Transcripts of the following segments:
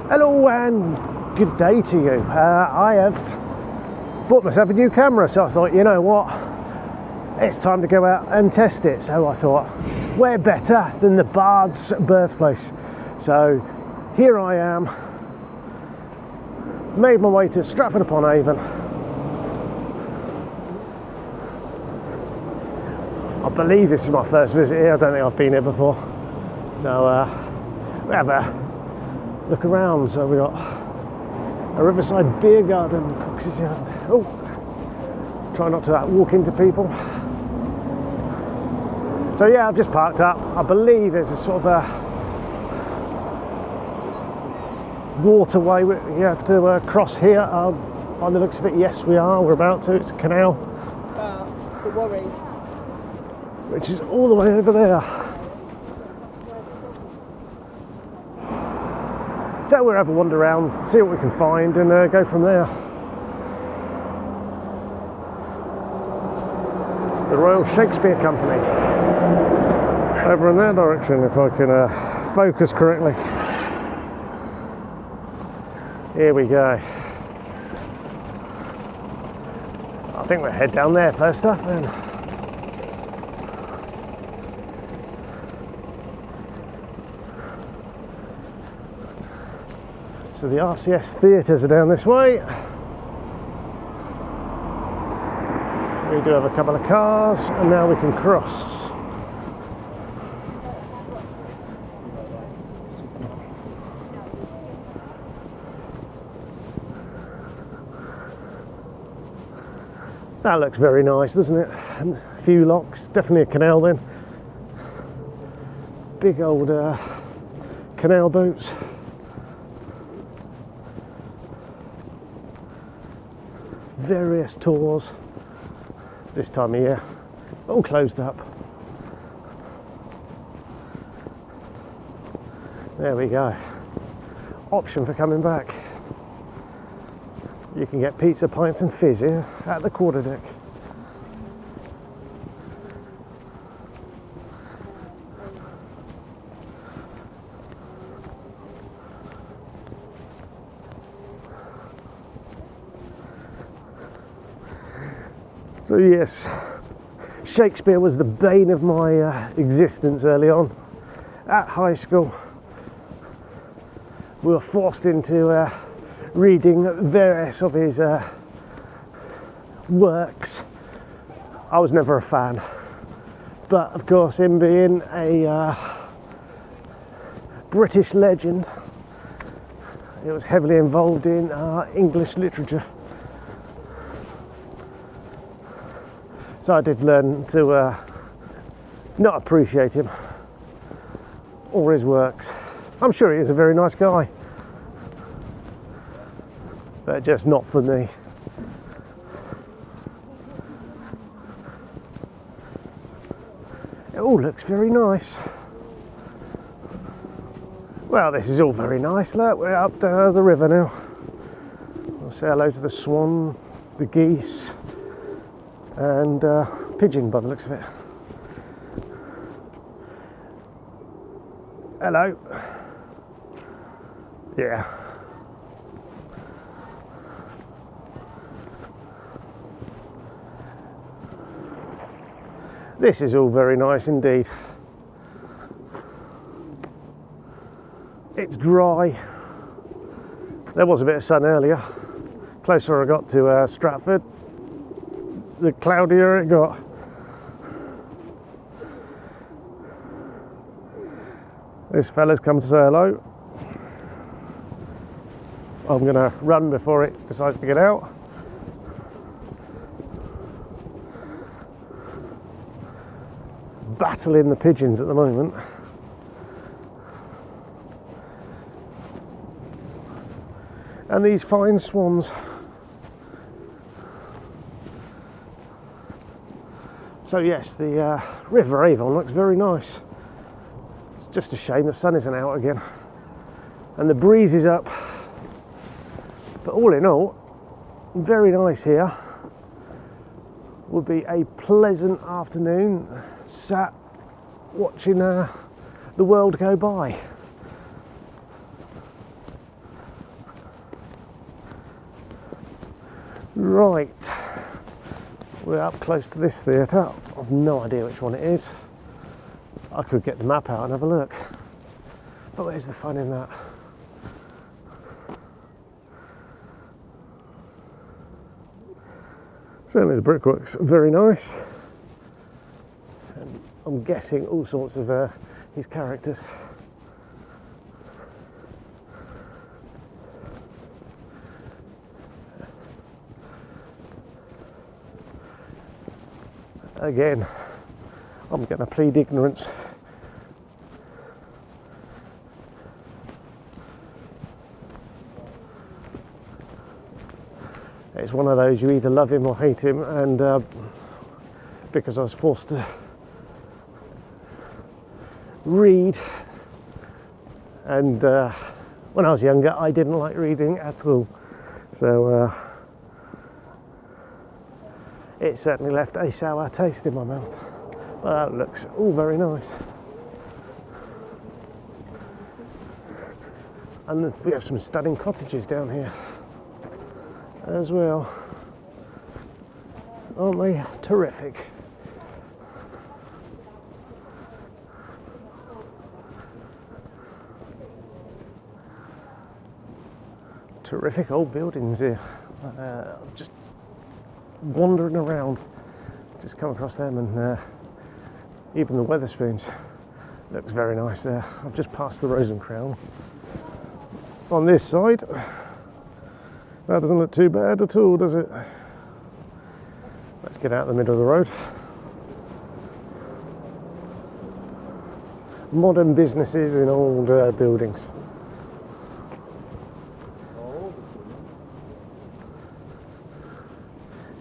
Hello and good day to you. I have bought myself a new camera, so I thought, you know what, it's time to go out and test it. So I thought, where better than the Bard's birthplace? So here I am, made my way to Stratford-upon-Avon. I believe this is my first visit here. I don't think I've been here before. So we have a look around. So we got a riverside beer garden, oxygen. Oh, try not to walk into people. So yeah, I've just parked up. I believe there's a sort of a waterway you have to cross here. On the looks of it, yes, we are. We're about to. It's a canal. The Warwickshire. Which is all the way over there. So we'll have a wander around, see what we can find, and go from there. The Royal Shakespeare Company. Over in that direction, if I can focus correctly. Here we go. I think we'll head down there first up then. So the RCS theatres are down this way. We do have a couple of cars, and now we can cross. That looks very nice, doesn't it? And a few locks, definitely a canal then. Big old canal boats. Various tours this time of year, all closed up. There we go. Option for coming back. You can get pizza, pints and fizz here at the quarterdeck. So yes, Shakespeare was the bane of my existence early on. At high school, we were forced into reading various of his works. I was never a fan, but of course, him being a British legend, he was heavily involved in English literature. So I did learn to not appreciate him or his works. I'm sure he is a very nice guy, but just not for me. It all looks very nice. Well, this is all very nice. Look, we're up the river now. We'll say hello to the swan, the geese, and pigeon by the looks of it. Hello. Yeah. This is all very nice indeed. It's dry. There was a bit of sun earlier. Closer I got to Stratford, the cloudier it got. This fella's come to say hello. I'm going to run before it decides to get out. Battling the pigeons at the moment. And these fine swans. So yes, the River Avon looks very nice. It's just a shame the sun isn't out again and the breeze is up, but all in all, very nice here. Would be a pleasant afternoon sat watching the world go by. Right, we're up close to this theatre. I've no idea which one it is. I could get the map out and have a look, but where's the fun in that? Certainly the brickwork's very nice, and I'm guessing all sorts of his characters. Again, I'm going to plead ignorance. It's one of those, you either love him or hate him, and because I was forced to read, and when I was younger I didn't like reading at all, so it certainly left a sour taste in my mouth. But that looks all very nice. And we have some stunning cottages down here as well. Aren't they terrific? Terrific old buildings here. Just wandering around, just come across them, and even the Wetherspoons looks very nice there. I've just passed the Rose and Crown. On this side, that doesn't look too bad at all, does it? Let's get out the middle of the road. Modern businesses in old buildings.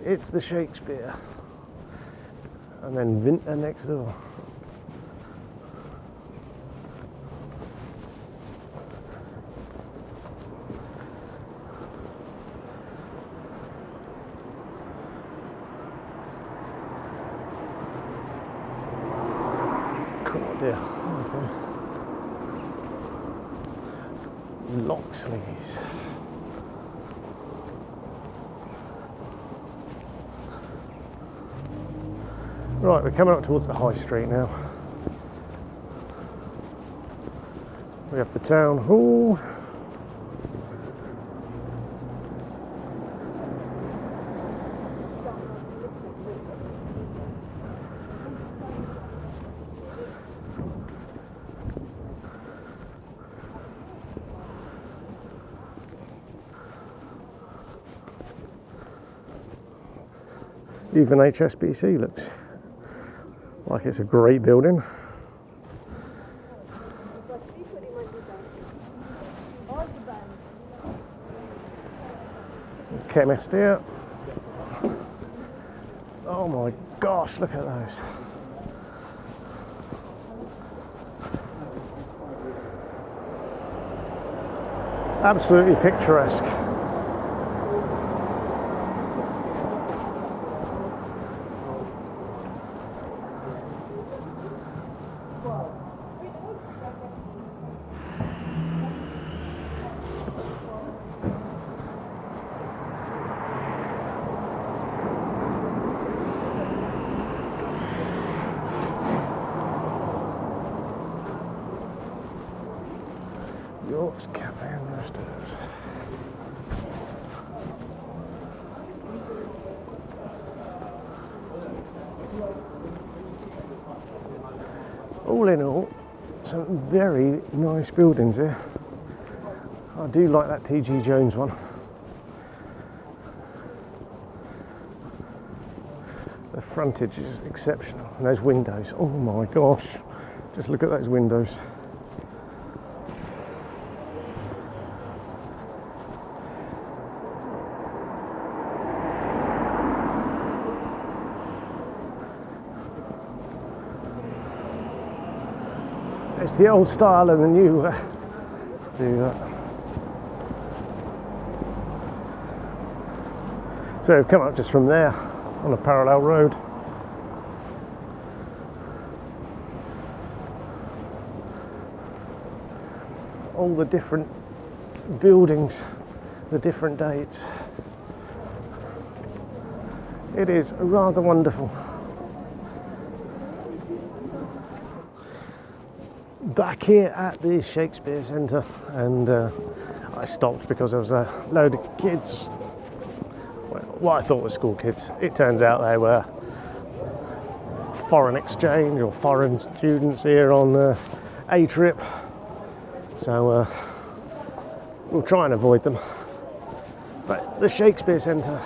It's the Shakespeare, and then Vintner next door. Oh dear. Okay. Loxley's. Right, we're coming up towards the High Street now. We have the Town Hall. Even HSBC looks like it's a great building. Chemist here. Oh my gosh, look at those. Absolutely picturesque. York's Cafe and Roasters. All in all, some very nice buildings here. I do like that T.G. Jones one. The frontage is exceptional, and those windows, oh my gosh, just look at those windows. It's the old style and the new do that. So we've come up just from there on a parallel road. All the different buildings, the different dates. It is rather wonderful. Back here at the Shakespeare Centre, and I stopped because there was a load of kids, well, what I thought were school kids. It turns out they were foreign exchange or foreign students here on a trip, so we'll try and avoid them. But the Shakespeare Centre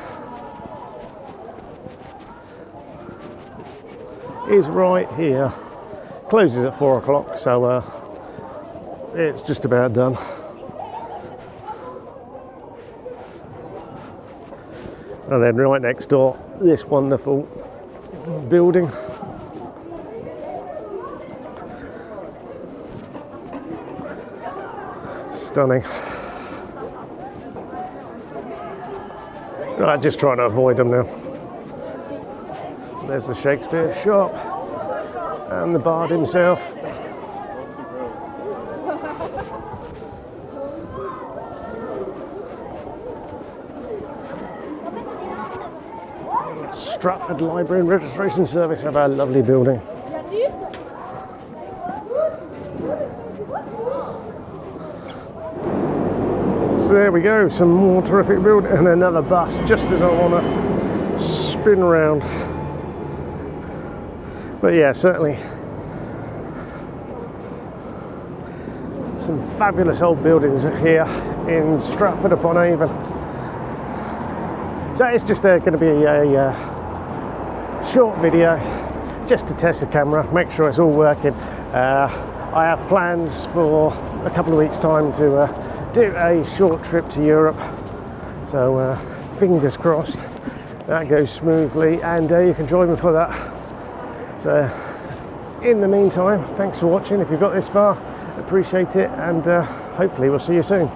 is right here. Closes at 4 o'clock, so it's just about done. And then right next door, this wonderful building. Stunning. Right, just trying to avoid them now. There's the Shakespeare shop and the bard himself. Stratford Library and Registration Service have a lovely building. So there we go, some more terrific building, and another bus just as I want to spin round. But yeah, certainly some fabulous old buildings here in Stratford-upon-Avon. So it's just going to be a short video just to test the camera, make sure it's all working. I have plans for a couple of weeks time to do a short trip to Europe, so fingers crossed that goes smoothly, and you can join me for that. So in the meantime, thanks for watching. If you've got this far, appreciate it, and hopefully we'll see you soon.